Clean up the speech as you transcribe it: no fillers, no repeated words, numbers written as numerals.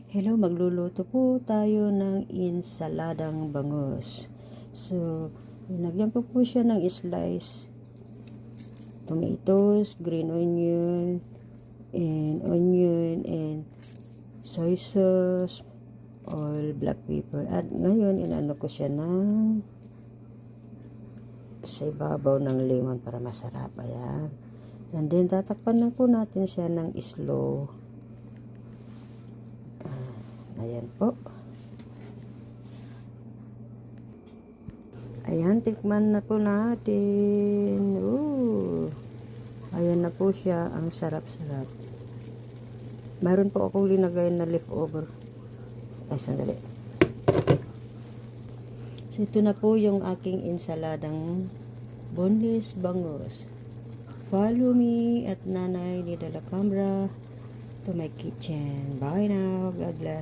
Hello, magluluto po tayo ng insaladang bangus. So, nilagyan ko po siya ng slice tomatoes, green onion, and soy sauce, oil, black pepper. At ngayon, inano ko siya sa ibabaw ng lemon para masarap. Ayan. And then, tatakpan lang po natin siya ng slow. Ayan po. Ayan, tikman na po natin. Ooh. Ayan na po siya. Ang sarap-sarap. Mayroon po akong linagay na leftover. Ay, sandali. So, ito na po yung aking insaladang boneless bangus. Follow me at Nanay ni Dela Cambra to my kitchen. Bye now. God bless.